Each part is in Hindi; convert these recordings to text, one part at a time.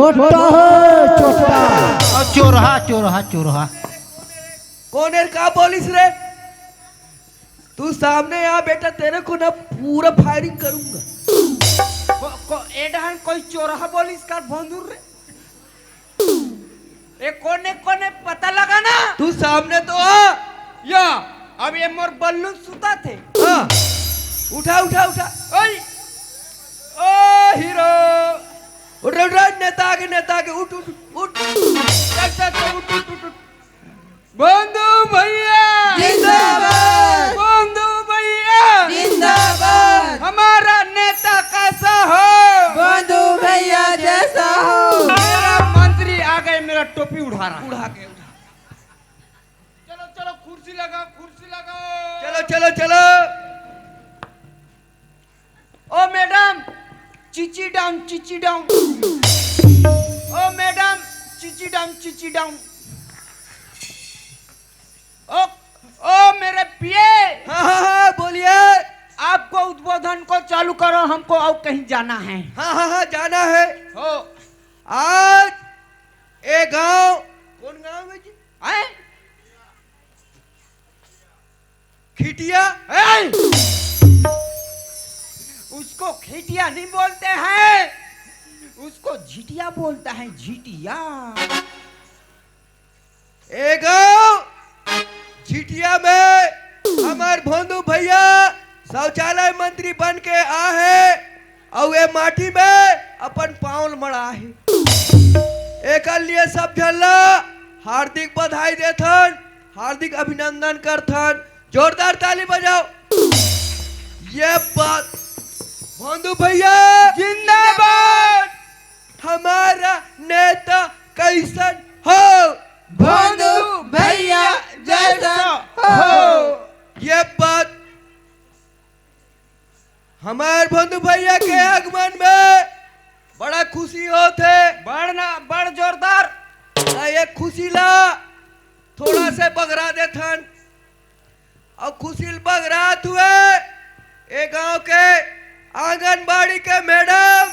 छोटा है छोटा। चोरहा चोरहा चोरहा। कौन का बोलिस रे? तू सामने आ बेटा, तेरे को ना पूरा फायरिंग करूंगा। एडहन कोई चोरहा बोलिस का बंदूर रे? ए कोने कोने पता लगा ना? तू सामने तो आ। या अब ये मोर बल्लू सुता थे। हाँ। उठा उठा उठा। ओए ओ हीरो उठ उठ उठ, नेता के उठ उठ उठ। उठ उठ उठ। बंधु भैया जिंदाबाद। बंधु भैया जिंदाबाद। हमारा नेता कैसा हो? बंधु भैया जैसा हो। मेरा मंत्री आ गए, मेरा टोपी उड़ा रहा। उड़ा के उठा। चलो चलो कुर्सी लगाओ, कुर्सी लगाओ। चलो चलो चलो। ओ madam Chichi down, Chichi down. ओ madam Chichi down, Chichi down. ओ मेरे पिए, हाँ बोलिए। आपको उद्बोधन को चालू करो, हमको और कहीं जाना है। हाँ जाना है। हो आज एक गांव, कौन गांव है जी? आए खिटिया। उसको खिटिया नहीं बोलते हैं, उसको झिटिया बोलता है, झिटिया। एक गांव झिटिया में हमार भोंदू भैया शौचालय मंत्री बन के आ है और ये माटी में अपन पाँव मड़ा है। एक लिए सब झल्ला हार्दिक बधाई देथन, हार्दिक अभिनंदन करथन। जोरदार ताली बजाओ। ये बात भोंदू भैया जिंदाबाद। हमारा नेता कैसन हो? बंधु भैया जैसा हो। ये बात हमारे बंधु भैया के आगमन में बड़ा खुशी होते। बड़ जोरदार। ये खुशी ला थोड़ा से बगरा देथन और खुशी बगरात हुए एक गांव के आंगनबाड़ी के मैडम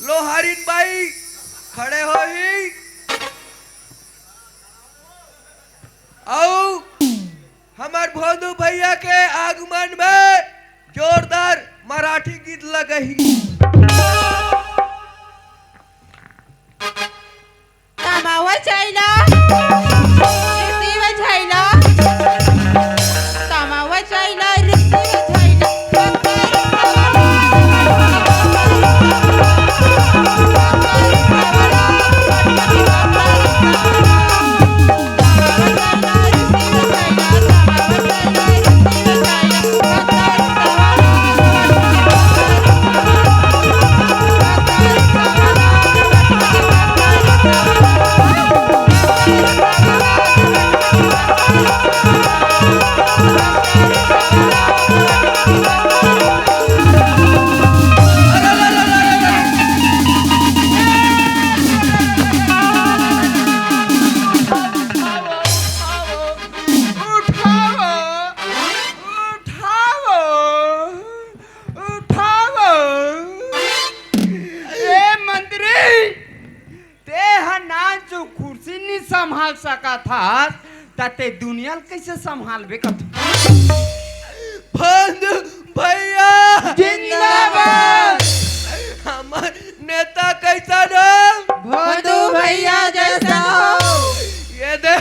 लोहारिन बाई खड़े हो ही और हमार भोंदू भैया के आगमन में जोरदार मराठी गीत लगही। कामावर जायला रिक्तीवर जायला कामावर जायला रिक्तीवर संभाल सका था तते दुनिया कैसे संभालबे कत? भोंदू भैया जिंदाबाद। हमार नेता कैसा हो? बंधु भैया जैसा हो। ये दे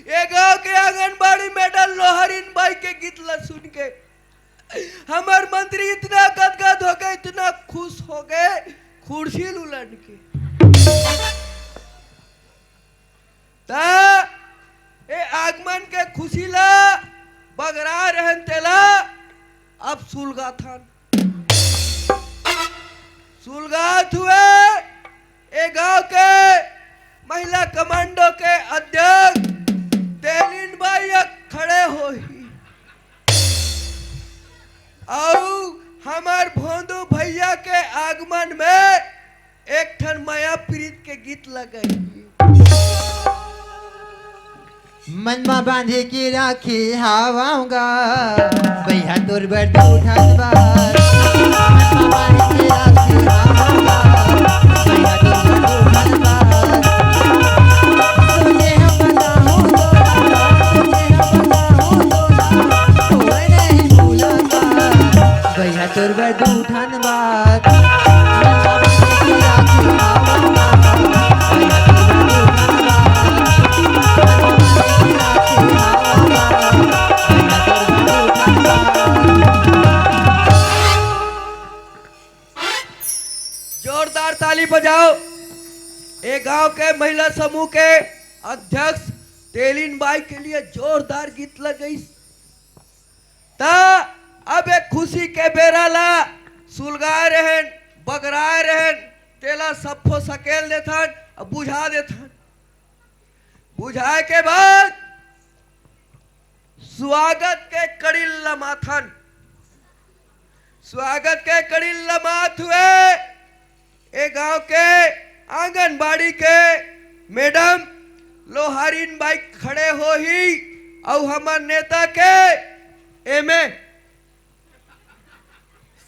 ये गांव के आंगनबाड़ी मैडम लोहारिन बाई के गीत ला सुन के हमार मंत्री इतना गदगद हो गए, इतना खुश हो गए कुर्सी उलट के। ए आगमन के खुशी ला बगरा रहन तेला अब सुलगात हुए ए गांव के महिला कमांडो के अध्यक्ष तेलिन बाई खड़े हो और हमार भोंदू भैया के आगमन में एक ठन माया प्रीत के गीत लगाई। मनमा बांधे के राखी हवाऊंगा भैया तोर बड़ उठात बार। मनमा बांधे के राखी हवाऊंगा भैया तोर बड़ तोर बर दूठन बात मन म बांधे के राखी हवा भैया तोर बर दूठन बात मन म जोरदार ताली बजाओ। एक गांव के महिला समूह के अध्यक्ष तेलिन बाई के लिए जोरदार गीत लग गई। ता अब एक खुशी के बेरा ला सुलगाए रहन बगराए रहन तेला सफो सकेल देथन अब बुझा देथन। बुझाए के बाद स्वागत के कड़ी लमाथन। स्वागत के कड़ी लमाथ हुए ए गांव के आंगनबाड़ी के मैडम लोहारीन बाई खड़े हो ही और हमार नेता के एमे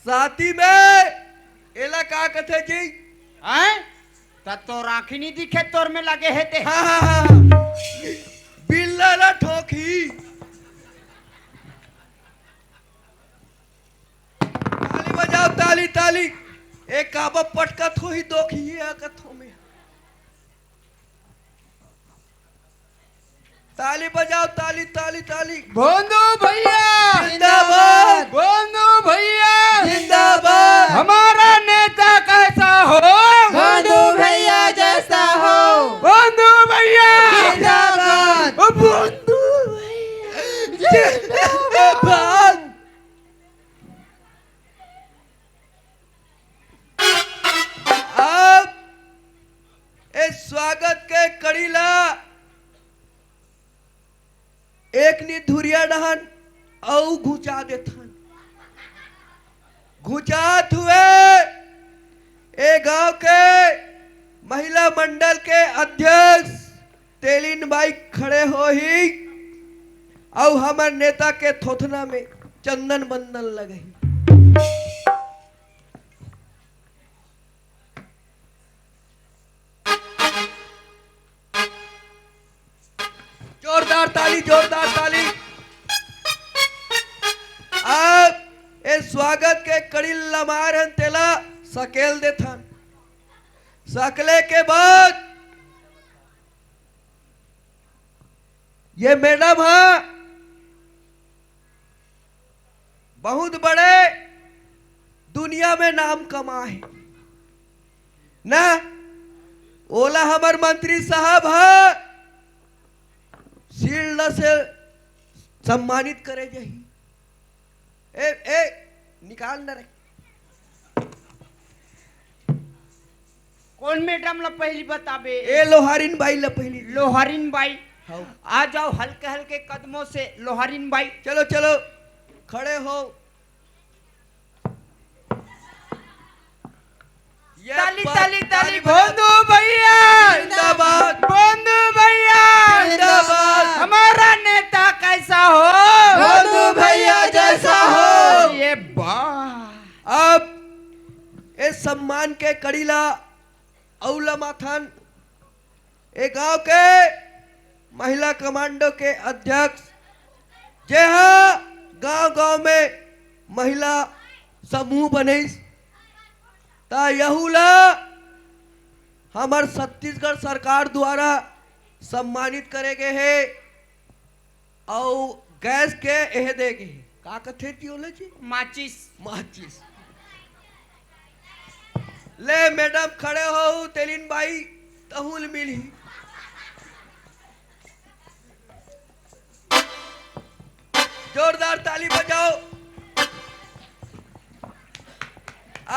साथी में एला का कथे जी हैं त तो राखी नहीं दिखे तोर में लगे है ते हाँ हाँ हाँ बिल्ला ला ठोकी। ताली बजाओ ताली ताली। एक काबा पटका थो ही दो खिए कथों में ताली बजाओ ताली ताली ताली। बंधु भैया जिंदाबाद बंधु भैया जिंदाबाद। हमारा नेता कैसा हो बंधु भैया जैसा हो बंधु भैया जिंदाबाद बंधु जिंदाबाद। अब इस स्वागत के कड़ीला एक नी धुरिया डहन औ घुचा देथन। घुचात हुए ए गांव के महिला मंडल के अध्यक्ष तेलिन बाई खड़े हो ही और हमार नेता के थोथना में चंदन बंदन लगे। जोरदार ताली जोरदार ताली। अब इस स्वागत के कड़ी लमारन तेला सकेल देथन। सकले के बाद ये मैडम है बहुत बड़े दुनिया में नाम कमाए ना। ओला हमार मंत्री साहब है शील्ड से सम्मानित करे जही। ए निकाल न रे। कौन मैडम ला पहली बताबे ए लोहारीन बाई ला पहली लोहारीन बाई हाँ। आ जाओ हल्के हल्के कदमों से लोहारीन बाई। चलो चलो खड़े हो। ये ताली बात- ताली ताली बजाओ। बंधु भैया जिंदाबाद बंधु भैया जिंदाबाद। हमारा नेता कैसा हो बंधु भैया जैसा हो ये वाह। अब इस सम्मान के कड़ीला औला माथन एक गांव के महिला कमांडो के अध्यक्ष जे गांव गांव में महिला समूह बने ता यहुला हमार छत्तीसगढ़ सरकार द्वारा सम्मानित करे गए है और गैस के एह देगे का कथे बोले जी माचिस माचिस। ले मैडम खड़े हो तेलिन बाई तहुल मिली। जोरदार ताली बजाओ।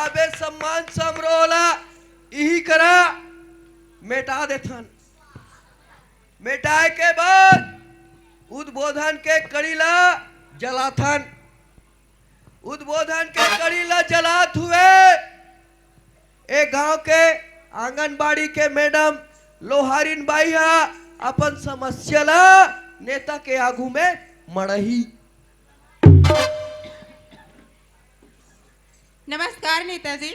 अबे सम्मान समरोला यही करा मिटा देथन। मिटाए के बाद उद्बोधन के कड़ीला जलाथन। उद्बोधन के कड़ीला जलात हुए एक गांव के आंगनबाड़ी के मैडम लोहारीन बाई हा अपन समस्या ला नेता के आगू में मड़ही। नमस्कार नेताजी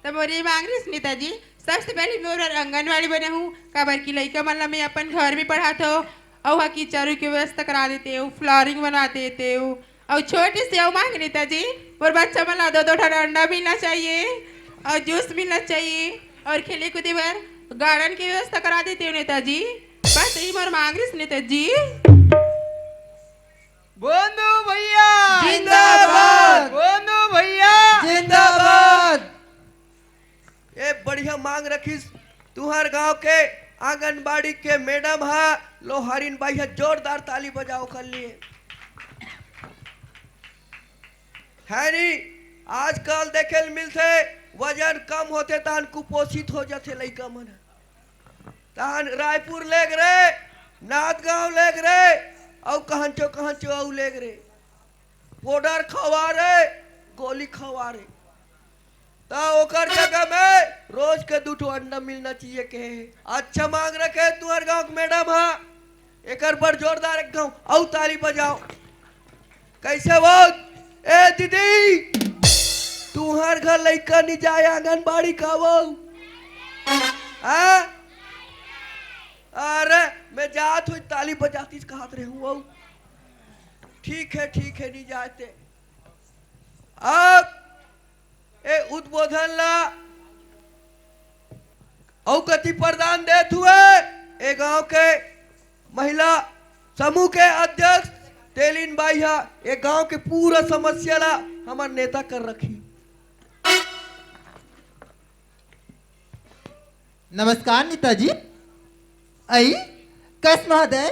तो मोरी मांग रही नेताजी सबसे पहले मोर आंगनबाड़ी बने हूँ काबर की लड़का मन ला मैं अपन घर में पढ़ाते हो और की चारों की व्यवस्था करा देते हो फ्लोरिंग बना देते हो और छोटी सी मांग नेताजी और बच्चा मला दो दो ठन अंडा मिलना चाहिए और जूस मिलना चाहिए और खेले कूदे बर गार्डन की व्यवस्था करा देते हो नेताजी। बस यही मोर मांग रही नेताजी। बंधु भैया जिंदाबाद। बंधु भैया जिंदाबाद। ए बढ़िया मांग रखिस। तुहार गांव के आंगनबाड़ी के मैडम हा लोहारिन बाई हा, जोरदार ताली बजाओ कर लिए। हैरी आजकल देखे मिलते वजन कम होते तहन कुपोषित हो जाते लइका मन। तहन रायपुर लेग रे, नाथगांव लेग रे, और कहंचो औ लेग रे, पाउडर खवा रे, गोली खवा रे। तो ओकर जगह में रोज के 2 अंडा मिलना चाहिए के। अच्छा मांग रखे तुहर गांव के मैडम हा, एकर पर जोरदार एक गांव औ ताली बजाओ। कैसे वो ए दीदी तुहर घर लइका नहीं जाए आंगनबाड़ी का वो? हाँ? अरे मैं जात हुई ताली बजाती कहत रहे हूँ। ठीक है नहीं जाते। अब ए उद्बोधन ला अवगति प्रदान देत हुए ए गांव के महिला समूह के अध्यक्ष तेलिन बाई हा ए गांव के पूरा समस्या ला हमार नेता कर रखी। नमस्कार नेताजी। आई कस महोदय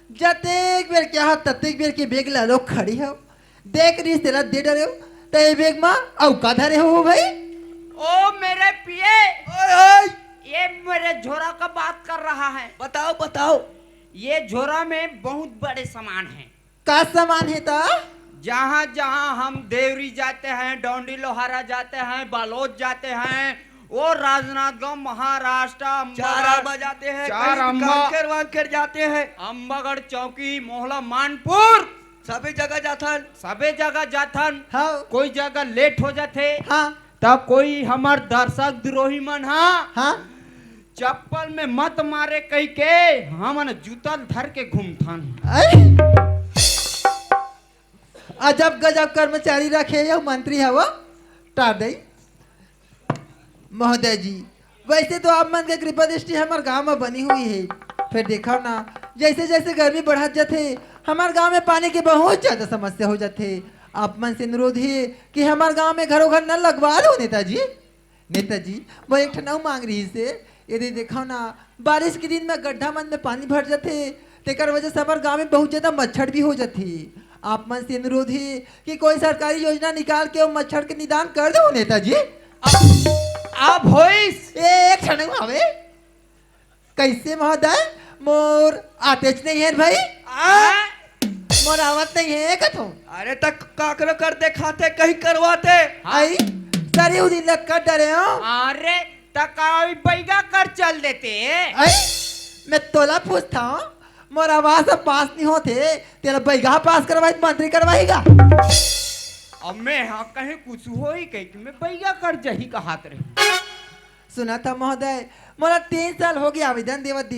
जतेक बेर के हाथ ततेक बेर के बेग ला लोग खड़ी हो देख रही तेरा दे डरे हो ते बेग मा औ का धरे हो भाई? ओ मेरे पिए, ओए ओए ये मेरे झोरा का बात कर रहा है। बताओ ये झोरा में बहुत बड़े सामान हैं। का सामान है ता? जहाँ जहाँ हम देवरी जाते हैं, डोंडी लोहारा जाते हैं, बालोद जाते हैं, वो राजनांदगांव महाराष्ट्र, चारा बजाते हैं, चार कहीं अम्बा, कांकेर वांकेर जाते हैं, अम्बागढ़ चौकी, मोहला मानपुर, सभी जगह जाथन। सबे जगह जाथन। हाँ कोई जगह लेट हो जाते हाँ तब कोई हमार दर्शक द्रोही मन हाँ चप्पल में मत मारे कही के हमन जूता धर के घूमथन। अजब गजब कर्मचारी रखे या मंत्री है वो टार दई। महोदय जी वैसे तो आप मन के कृपा दृष्टि हमारे गांव में बनी हुई है, फिर देखो ना जैसे जैसे गर्मी बढ़त जाते हमारे गांव में पानी की बहुत ज्यादा समस्या हो जाते। आप मन से अनुरोध है कि हमारे गांव में घरों घर नल लगवा दो नेताजी। नेताजी वो एक ठनाऊ मांग रही से यदि देखो ना बारिश के दिन में गड्ढा मन में पानी भर जाते तेकर वजह से हमारे गांव में बहुत ज्यादा मच्छर भी हो जाते। आप मन से अनुरोध है कि कोई सरकारी योजना निकाल के वो मच्छर के निदान कर दो नेताजी। आप होइस एक क्षण हवे कैसे महोदय मोर आतेच नहीं है भाई? मोर आवत नहीं है कथो? अरे तक काकरो कर दिखाते कहीं करवाते। आई सारी उदिन लग कर डरे हो। अरे तकावी बैगा कर चल देते। आई मैं तोला पूछता हूँ मोर आवाज से पास नहीं होते तेरा बैगा पास करवाई मंत्री करवाएगा? अब मैं हाँ कहीं कुछ हो ही कही कि मैं बैगा कर जही का हाथ रही। सुना था महोदय मोरा 3 साल हो गया आवेदन देवत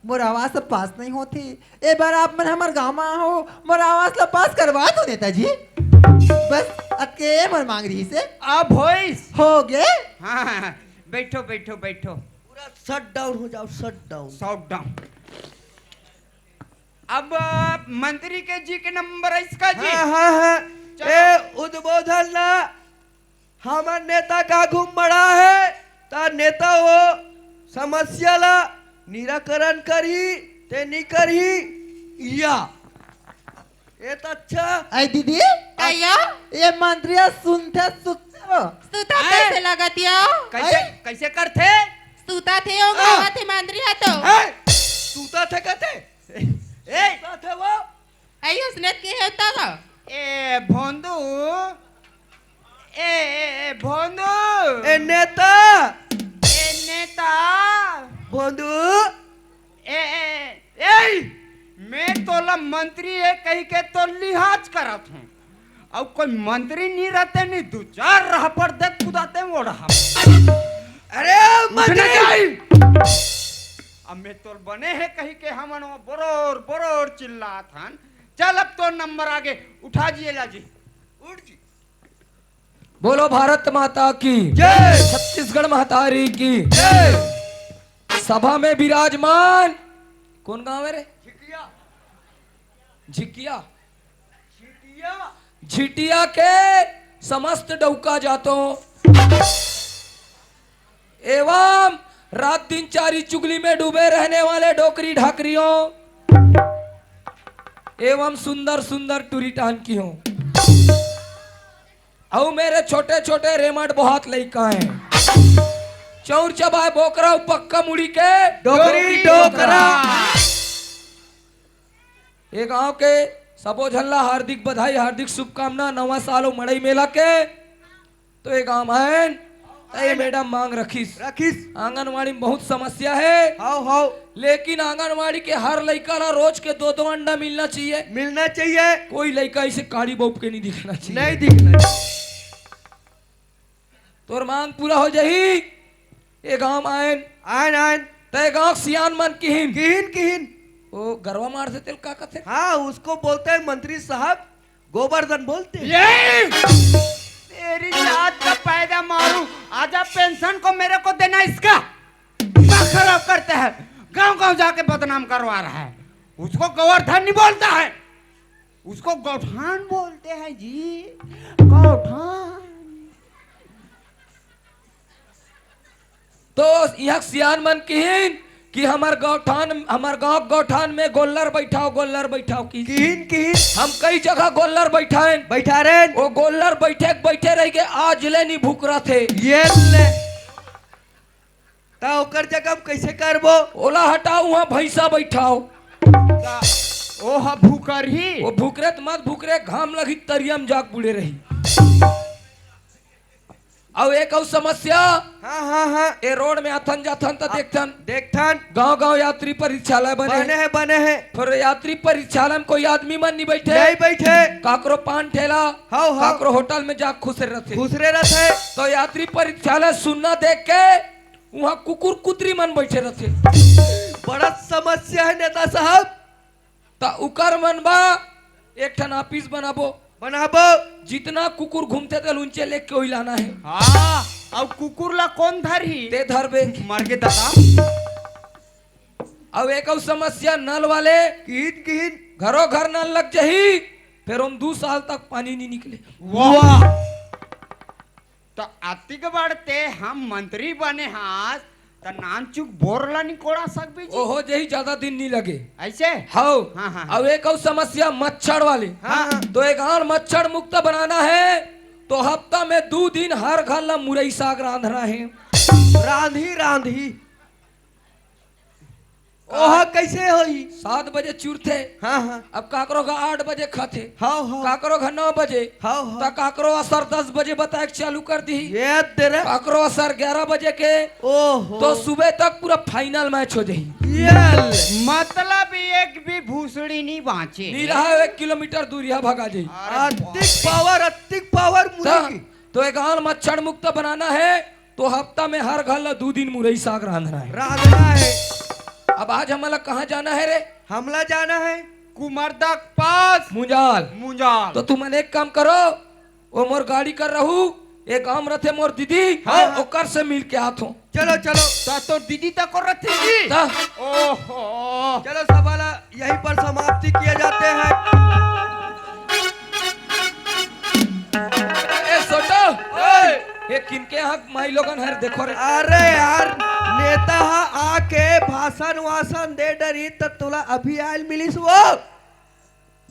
मोर आवाज से पास नहीं होती। एक बार आप मन हमारे गाँव में हो मोर आवाज ला पास करवा दो नेताजी। बस अतके मोर मांग रही से अब होइस हो गए। हाँ बैठो बैठो बैठो। पूरा शट डाउन हो जाओ, शट डाउन। Shot down. अब मंत्री के जी के नंबर है इसका जी। हाँ ए उद्बोधन ला हमार नेता का घूम बड़ा है ता नेता वो समस्या ला निराकरण करी ते नहीं करी या ये तो अच्छा। आई दीदी आयो ये मंत्रिया सुनते सूता कैसे लगातियो? कैसे कैसे करते? सूता थे ओ गावा थे मंत्री है तो सूता थे कहते ए सूता थे वो। आई उसने के होता का ए भोंदू ए भोंदू ए नेता ए नेता बंधु ए मैं तोला मंत्री है कही के तो लिहाज करत हूँ। अब कोई मंत्री नहीं रहते नहीं 2-4 रह पर दे कुदाते वो रहा। अरे मंत्री अब मैं तो बने है कही के हमन बरोर बरोर चिल्लात हन। चल अब तो नंबर आगे उठा जिए ला जी। उठ जी बोलो भारत माता की जय। छत्तीसगढ़ महतारी की जय। सभा में विराजमान कौन गांव है रे? झिकिया झिटिया के समस्त डौका जातों एवं रात दिन चारी चुगली में डूबे रहने वाले डोकरी ढाकरियों एवं सुंदर सुंदर टूरिटान की हूं और मेरे छोटे छोटे रेमट बहुत लइका हैं चौर चबाए बोकरा पक्का मुड़ी के डोकरी डोकरा। ये गांव के सबो झल्ला हार्दिक बधाई हार्दिक शुभकामना नवा सालों मड़ई मेला के तो ये गांव है ये मैडम मांग रखीस आंगनवाड़ी में बहुत समस्या है हाउ लेकिन आंगनवाड़ी के हर लड़का ला रोज के 2-2 अंडा मिलना चाहिए कोई लड़का इसे काली बोप के नहीं दिखना चाहिए नहीं दिखना तोर मांग पूरा हो जाही ये गांव आयन तय गांव सियान मन किहिन ओ गरवा मार से तेल का कहते हाँ उसको बोलते हैं मंत्री साहब गोवर्धन बोलते हैं। तेरी जात का पैदा मारू आजा पेंशन को मेरे को देना इसका दिमाग खराब करते हैं गांव गांव जाके बदनाम करवा रहा है उसको गोवर्धन नहीं बोलता है उसको गौठान बोलते हैं जी गौठान। तो यहाँ सियान मन किहिन कि हमार गांव गौठान में गोल्लर बैठाओ की हम कई जगह गोल्लर बैठा रहे वो गोल्लर बैठे रह गए आज ले नहीं भूख रहा थे ये ले ता ओकर जगह कैसे करबो ओला हटाओ वहाँ भैंसा बैठाओ ओह भूकर ही वो भूकरे मत भूकरे घाम लगी तरियम जाग बुड़े रही और एक और समस्या हाँ ए रोड में आथन जाथन तो देखथन गांव यात्री परीक्षालय बने हैं फिर यात्री परीक्षालय में कोई आदमी मन नहीं बैठे काकरो पान ठेला काकरो होटल में जा खुसरे रहते तो यात्री परीक्षालय सुनना देख के वहाँ कुकुर कुतरी मन बैठे रहते बड़ा समस्या है नेता साहब ता उकर मन बा एक ठन ऑफिस बनाबो जितना कुकुर घूमते थे उनचे लेके वही लाना है हाँ अब कुकुर ला कौन धरी ते धरबे मर के दादा। अब एक और समस्या नल वाले घरों घर नल लग जाही फिर हम 2 साल तक पानी नहीं निकले वाह तो अतिक बढ़ते हम मंत्री बने हाथ तो नान चुक बोरला नहीं कोड़ा सकबी जी ओहो जही ज्यादा दिन नहीं लगे ऐसे हाँ हाँ। अब एक और समस्या मच्छर वाले तो एक गांव मच्छर मुक्त बनाना है तो हफ्ता में 2 दिन हर घर ला मुरई साग रांधना है रांधी ओह कैसे होई 7 बजे चूरते हाँ अब काकरो का 8 बजे खाते हाँ काकरो का 9 बजे हाँ काकरो असर 10 बजे बताए चालू कर दी ये तेरे काकरो असर 11 बजे के ओहो तो सुबह तक पूरा फाइनल मैच हो जाही मतलब एक भी भूसड़ी नहीं बाँचे नहीं रहा 1 किलोमीटर दूर यहाँ भगा जाही अतिक पावर मुर्गी तो एक गांव मच्छर मुक्त बनाना है तो हफ्ता में हर घर ला 2 दिन मुरई साग रांधना है अब आज हमारा कहाँ जाना है रे हमला जाना है कुमरदक पास मुंजाल तो तुम एक काम करो वो मोर गाड़ी कर रहू एक काम रथे मोर दीदी ओकर से मिल के हाथों चलो तो दीदी तक और रखेगी ओहो चलो सवाल यहीं पर समाप्ति किए जाते हैं। सोटो ये किनके यहाँ माई लोगन हर देखो रे अरे यार नेता आके भाषण दे डरी तो तुला अभी आयल मिलिस वो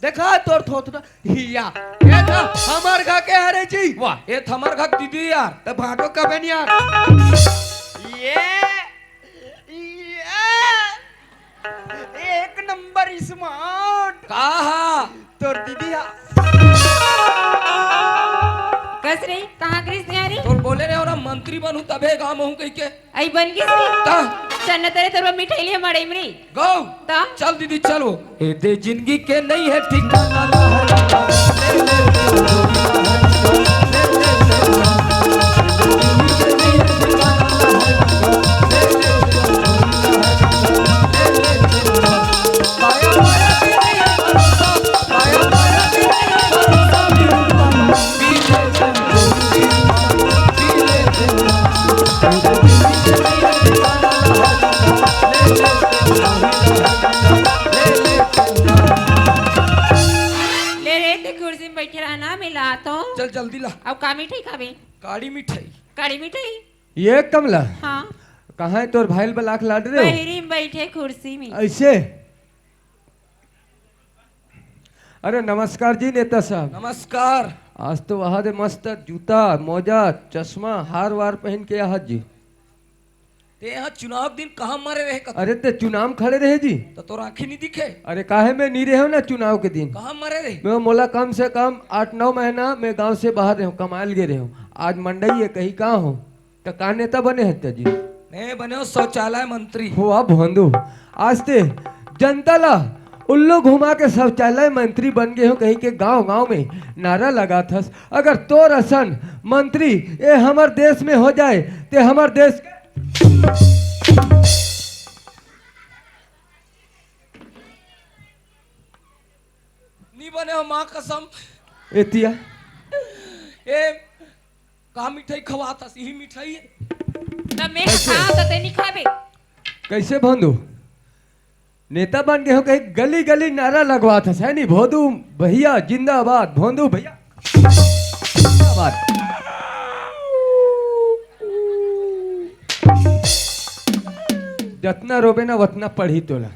देखा तोर थोतना हिया ये तो हमार घा के हरे जी वाह ये हमार घर दीदी यार तो भाटो कबे नहीं यार ये एक नंबर स्मार्ट कहा तोर दीदी कस रही कहाँ ग्रीस नहीं आ रही तो बोले रे और मंत्री बनू तबे गाँव हूँ कह के आई बन गई चन्ना तेरे तरफ मिठाई लिए मड़ई में गौ ता चल दीदी चलो ए दे जिंदगी के नहीं है ठिकाना ऐसे कुर्सी में बैठे रहना मिला तो चल जल्दी ला अब का मिठाई खावे काड़ी मिठाई काड़ी मिठाई ये कमला हाँ कहाँ है तोर भाई बलाक लाड रहे हो बहरी में बैठे कुर्सी में ऐसे। अरे नमस्कार जी नेता साहब। नमस्कार। आज तो वहां दे मस्त जूता मोजा चश्मा हार वार पहन के यहाँ जी। ते यहाँ चुनाव दिन कहाँ मरे रहे अरे ते चुनाव खड़े रहे जी तो तोर आंखें नहीं दिखे। अरे काहे में नहीं रहे हो ना चुनाव के दिन कहाँ मरे रहे मैं मोला कम से कम 8-9 महीना मैं गांव से बाहर रहे हूँ कमाल गे रहे हूँ। आज मंडई है कहीं कहाँ हो तो कहाँ नेता बने हैं जी नहीं बने हो शौचालय मंत्री हो आप भोंदू आज ते जनता ला उल्लू घुमा के शौचालय मंत्री बन गए हो कहीं के गांव गांव में नारा लगा था अगर तो रसन मंत्री ये हमार देश में हो जाए ते हमार देश नहीं बने हो माँ कसम। एतिया ए का मिठाई खवा था यही मिठाई है तब मैं खा तो ते नहीं खावे कैसे भोंदू नेता बन गए हो कहीं गली गली नारा लगवा था है नहीं भोंदू भैया जिंदाबाद भोंदू भैया जिंदाबाद। जतना रोबे ना वतना पढ़ी तोला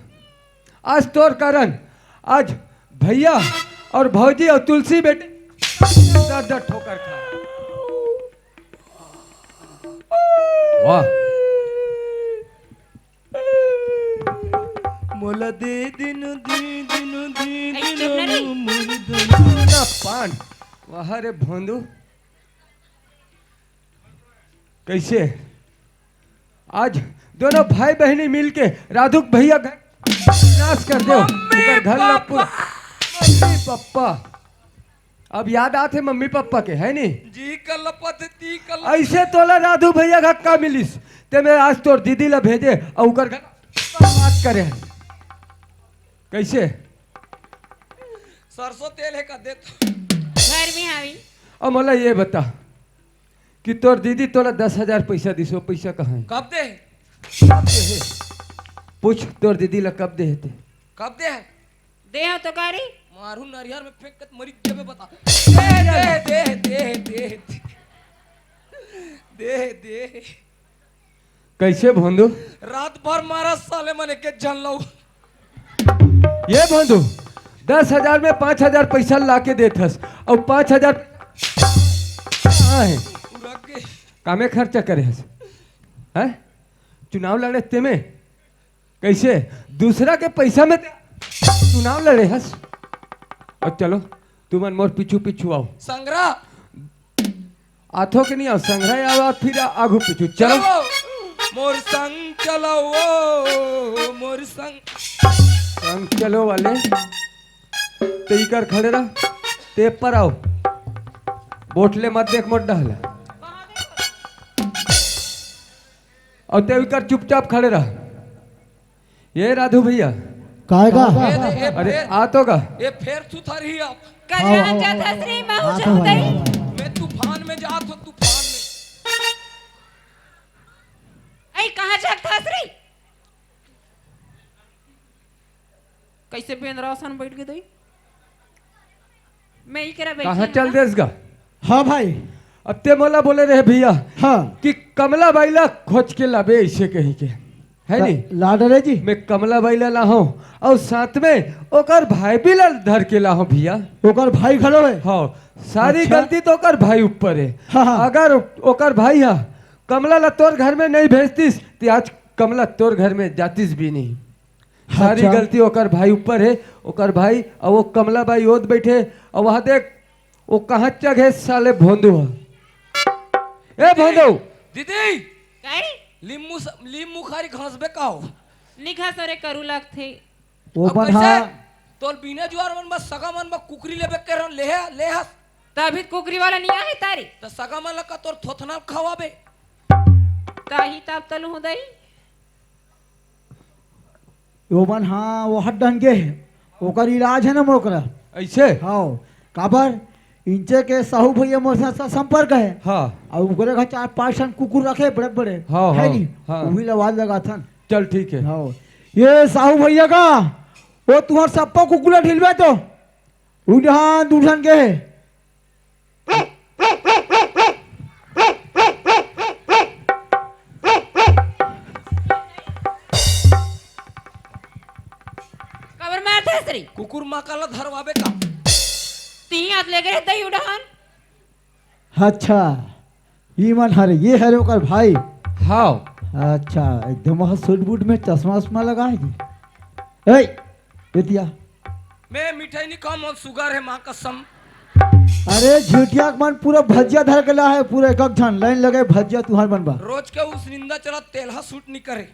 आज तोर कारण आज भैया और भौजी और तुलसी बेटे दर दर ठोकर खा। वाह मोला दे दिन ऐ चुप ना रही ना पान वाह रे भोंदू कैसे आज दोनों भाई बहनी मिलके राधुक भैया घर नाश कर दो घर ला पूरा मम्मी पापा अब याद आते मम्मी पापा के है नी जी कलपत ती कल ऐसे तोला राधु भैया घर का मिलिस ते मैं आज तोर दीदी ला भेजे और उकर घर बात करे कैसे सरसों तेल है का दे घर में आवी और मला ये बता कि तोर दीदी तोला 10,000 पैसा दिसो पैसा कहाँ है कब दे पूछ तोर दीदी ला कब दे थे कब दे दे हो तो कारी मारू नारियर में फेंक के मरी जबे बता दे दे कैसे भोंदू रात भर मारा साले मने के जन लो ये भोंदू 10,000 में 5,000 पैसा ला के देथस और 5,000 कहाँ है कामे खर्चा करे हस है चुनाव लड़े ते में कैसे दूसरा के पैसा में चुनाव लड़े हस और चलो तुम मोर पीछू पीछू आओ संग्रह आथो के नहीं आओ संग्रह आओ फिर आगू पीछू चलो मोर संग चलो ओ मोर संग चलो वाले ते कर खड़े रह ते पर आओ बोटले मत देख मोट डहला और ते कर चुपचाप खड़े रह ये राधु भैया काहेगा अरे आ तो का ये फेर तू थारी आप कल रहन जाता श्री महू जाऊंगी मैं तूफान में जात हो तूफान में ऐ कहाँ जाता श्री कैसे पेन रासन बैठ गई मैं ही करा बैठी कहाँ चल देस गा हाँ भाई अब ते मोला बोले रहे भैया हाँ कि कमला बाईला खोज के लाबे ऐसे कही के है नी लाडरे जी मैं कमला बाईला लाहूं और साथ में ओकर भाई भी ला धर के लाहूं भैया ओकर भाई खड़ो है हाँ सारी अच्छा? गलती तो ओकर भाई ऊपर है हाँ, हाँ। अगर ओकर भाई हा कमला ला तोर घर में नहीं भेजतीस तो आज कमला तोर घर में जातीस भी नहीं सारी अच्छा? गलती ओकर भाई ऊपर है ओकर भाई और वो कमला बाई ओद बैठे और वहां देख वो कहाँ चघे साले भोंदू हा ए भोंदू दीदी काय लींबू खारी घास बे काओ निखा सरे करू लगथे वो अब बन कैसे? हाँ तोल बिना जुआर मन बस सगा मन बा कुकरी लेबे के रन ले हस तभी कुकरी वाला नहीं आहे तारी त सगा मन लका तोर थोथना खवाबे ताही ताप तलु हो दई वो बन हाँ वो हट डन के ओकर इलाज है ना मोकरा ऐसे हाँ काबर इंचे के साहू भैया मोर साथ संपर्क है हाँ और उनके घर 4-5 टन कुकुर रखे बड़े बड़े हाँ, है हाँ, नहीं हाँ। वही लवाज लगा था चल ठीक है हाँ ये साहू भैया का वो तुम्हार सबको कुकुला ढिलवे तो उड़ान दूढ़न के कबर मारते हैं सरी कुकुर माकाला धरवाबे का 3 हाथ लेके रहता ही उड़ान। अच्छा ये मन हरे ये है ओकर भाई। हाँ अच्छा एकदम वहाँ सूट बूट में चश्मा उश्मा लगा है जी। ए बेटिया मैं मिठाई नहीं खाऊं और शुगर है माँ कसम। अरे झूठिया के मन पूरा भजिया धर के ला है पूरा एक झन लाइन लगे भजिया तुहार बनबा रोज के उस निंदा चला तेलहा सूट नहीं करे।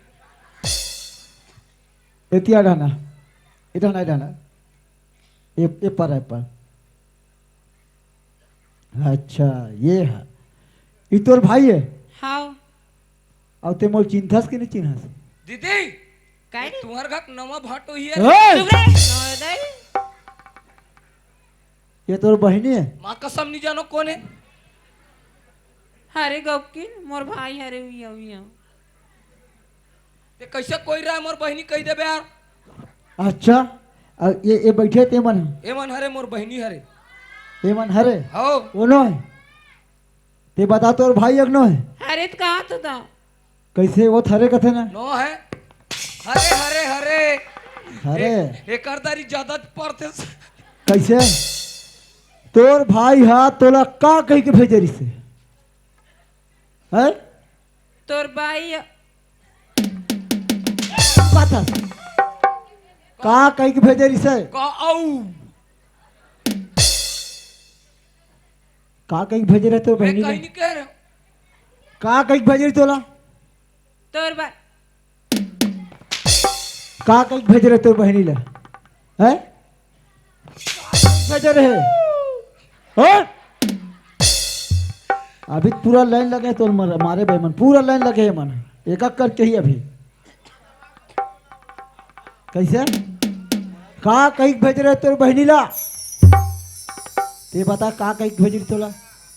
बेटिया डाना इधर नहीं डाना ये पर अच्छा ये है ये तोर भाई है। हाँ अब ते मोल चिन्हस कि नहीं चिन्हस? दीदी काय तुम्हार घर नवा भाटो ही है। ओए! चुप रहे नोदय ये तोर बहनी है। माँ कसम नहीं जानो कौन है। हरे गपकिन मोर भाई हरे हुई ते कैसे कोई रहा मोर बहनी कह देबे यार। अच्छा ये बैठे ते मन ए मन हरे मोर बहनी हरे। ये मन हरे हो वो नो है ते बता तोर भाई अगनो है हरे तो कहाँ तो था कैसे वो थरे कथे ना नो है हरे हरे हरे हरे एक करदारी ज्यादा पड़ते कैसे तोर भाई हा तोला का कह के भेजे रिसे है तोर भाई बात का कह के भेजे रिसे का आऊ का कह के भेजे रहे तोर मैं बहनी कहीं ने नहीं कह रहा का कह के भेजे रही तोला तोर भाई का कह के भेजे रहे तोर बहनी ले है भेजे रहे हो अभी पूरा लाइन लगे तो मारे बेमन पूरा लाइन लगे है मन एक एक करके ही अभी कैसे का कहीं भेज रहे तोर बहनी ला ते बता का कहीं भेज रही तोला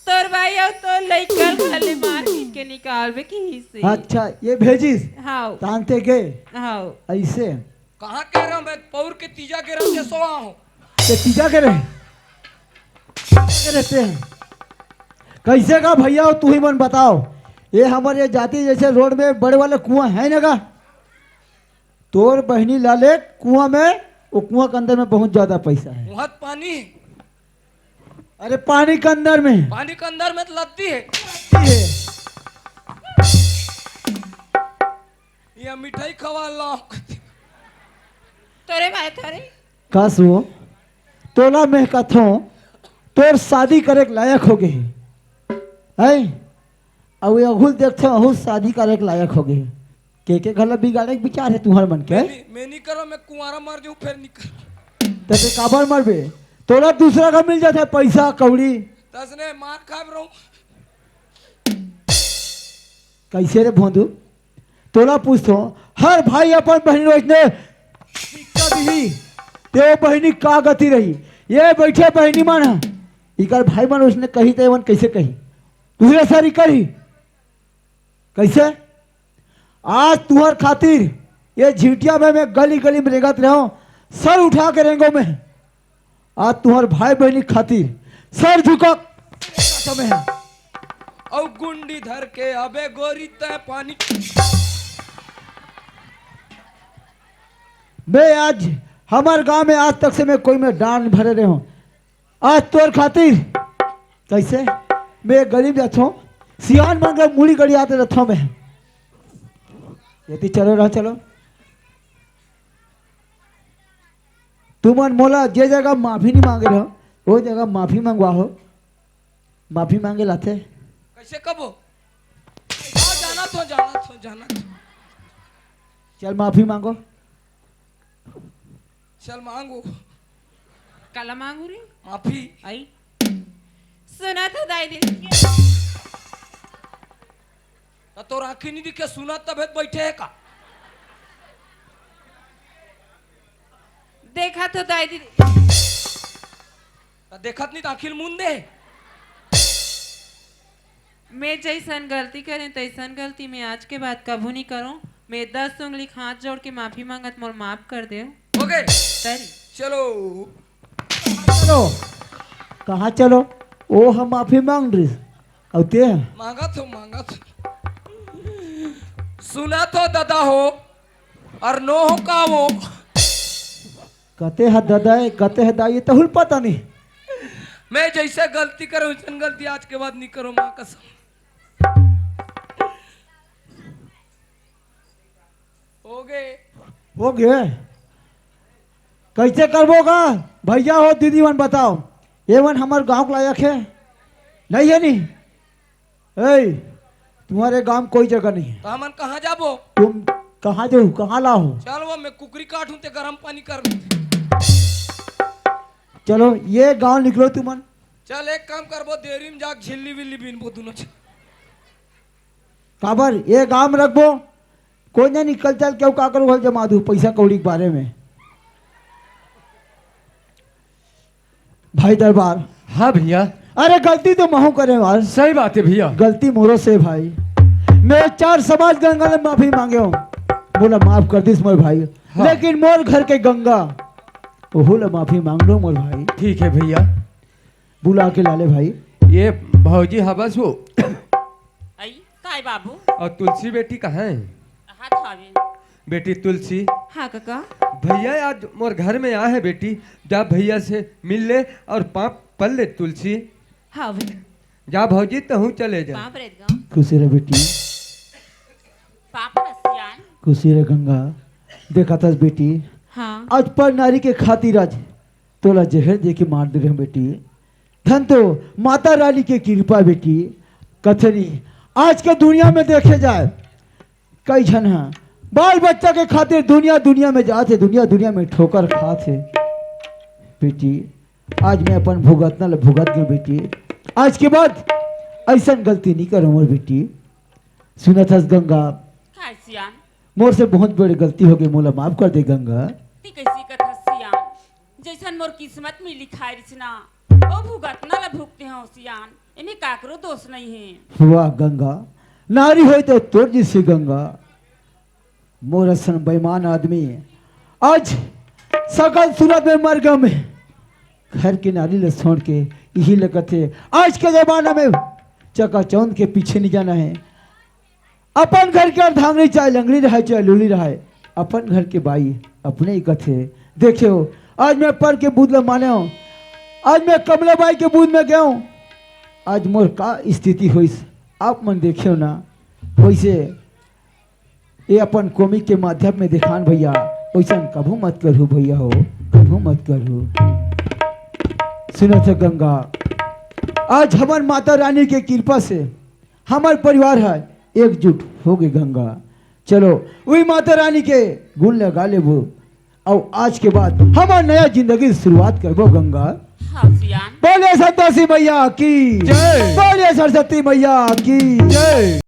तोर भाई और तो लइकल खाली मार के निकालबे की से। अच्छा ये भेजिस हाँ तानते गए हाँ ऐसे कहाँ कह रहा हूँ मैं पौर के तीजा के रंग से सोआ हूँ। ते तीजा के रहते हैं कैसे का भैया तू ही मन बताओ ये हमारे ये जाति जैसे रोड में बड़े वाले कुआं है ना का तोर बहनी लाले कुआं में वो कुआं के अंदर में बहुत ज्यादा पैसा है। वहाँ पानी है अरे पानी के अंदर में पानी के अंदर में तो लगती है। ये मिठाई खवा ला तोरे भाई थोरे कस वो तोला में कथो तोर शादी करे के लायक हो गए है अब ये अहुल देखते अहुल शादी करे के लायक हो गए के गला बिगाड़े के विचार है तुम्हारे मन के मैं नहीं करो मैं कुंवारा मर जाऊँ फिर नहीं कर तो ते काबर मरबे तोला दूसरा का मिल जाता है पैसा कौड़ी तसने मार खाब रहा हूँ। कैसे रे भोंदू तोला पूछतो हर भाई अपन बहन रोजने दिक्कत ही ते बहनी का गति रही ये बैठे बहनी मन इकर भाई मन उसने कही ते मन कैसे कही दूसरे सारी करी कैसे आज तुहर खातिर ये झीटिया में मैं गली गली में रेगत रहा सर उठा के रेंगो में आज तुहर भाई बहनी खातिर सर झुका समय है और गुंडी धर के अबे गोरी तय पानी मैं आज हमारे गांव में आज तक से मैं कोई में डांड भरे रहे हूँ आज तोर खातिर कैसे मैं गरीब जाता हूँ सियान बन कर मूड़ी गड़ी आते रहता हूँ मैं यदि चलो रहा चलो तुम मोला जे जगह माफी नहीं मांगे रहो वो जगह माफी मंगवा हो माफी मांगे लाते कैसे कबो जाना तो चल माफी मांगो चल मांगो काला मांगू रे माफी आई सुना तो दाई दी तो राखी नहीं दिखे सुना तब बैठे है का देखा तो दाई दी देखत नहीं तो आखिर मुंदे मैं जैसन गलती करें तैसन गलती मैं आज के बाद कभू नहीं करूं। मैं 10 उंगली हाथ जोड़ के माफी मांगत मोर माफ कर दे हो गए तरी चलो चलो कहाँ चलो ओ हम माफी मांग रही और ते मांगा तो सुना तो दादा हो और नो हो का वो कहते हैं दादा कहते हैं दाई तो हुल पता नहीं। मैं जैसे गलती करूं वैसे गलती आज के बाद नहीं करूं मां कसम। हो गए कैसे करबोगा भैया हो दीदी वन बताओ ये वन हमारे गांव का लायक है नहीं है नहीं ए तुम्हारे गांव में कोई जगह नहीं है तो हमन कहाँ जाबो तुम कहाँ जाओ कहाँ लाओ चल वो मैं कुकरी काटूं ते गरम पानी कर चलो ये गांव निकलो तुमन चल एक काम करबो देरी में जाक झिल्ली विल्ली बीनबो दोनों काबर ये गांव में रखबो कोई नहीं निकल चल क्यों का करो जमा दू पैसा कौड़ी के बारे में। भाई दरबार हाँ भैया अरे गलती तो महू करे यार सही बात है भैया गलती मोरो से भाई मैं 4 समाज गंगा ने माफी मांगे हूँ बोला माफ कर दिस मोर भाई हाँ। लेकिन मोर घर के गंगा ओहो ला माफी मांग लो मोर भाई ठीक है भैया बुला के लाले भाई ये भौजी हबस हो आई काय बाबू और तुलसी बेटी कहाँ है हाथ आवे बेटी तुलसी हाँ काका भैया आज मोर घर में आ है बेटी जा भैया से मिल ले और पाप पल ले तुलसी हाँ भैया जा भौजी तो हूँ चले जा पाप रेत गाँव खुशी रे बेटी पाप रसियान खुशी रे गंगा देखा था बेटी हाँ आज पर नारी के खातिर आज तोला जहर दे के मार दे रहे हैं बेटी धन तो माता रानी की कृपा बेटी कथनी आज के दुनिया में देखे जाए कई जन है बाल बच्चा के खातिर दुनिया में जाते दुनिया में ठोकर खाते बेटी आज मैं अपन भुगत गए बेटी आज के बाद ऐसा गलती नहीं करूँ मोर बेटी सुना था गंगा काय सियान मोर से बहुत बड़ी गलती हो गई मोला माफ कर दे गंगा ती कैसी कथा सियान जैसन मोर किस्मत में लिखाई रचना ओ भुगतना ला भुगते हैं सियान इन्हें काकरो दोष नहीं है वाह गंगा नारी हो तो तोर जिससे गंगा मोर असन बेईमान आदमी आज सकल सूरत में मर गए में घर की नारी ले छोड़ के यही लगत है आज के जमाना में चकाचौंध के पीछे नहीं जाना है अपन घर के अर्धांगनी चाहे लंगड़ी रहे चाहे लूली रहे अपन घर के बाई अपने ही कथे देखियो आज मैं पढ़ के बूद माने हूँ आज मैं कमला बाई के बूद में गया हूँ आज मोर का स्थिति हुई आप मन देखियो ना वैसे ये अपन कॉमिक के माध्यम में दिखान भैया वैसा कभू मत करू भैया हो कभू मत करू सुनो थे गंगा आज हमार माता रानी के कृपा से हमार परिवार है एकजुट हो गए गंगा चलो वही माता रानी के गुण लगा ले वो और आज के बाद हमार नया जिंदगी शुरुआत करबो गंगा हाँ सियान बोले संतोषी मैया की जय बोले सरस्वती मैया की जय।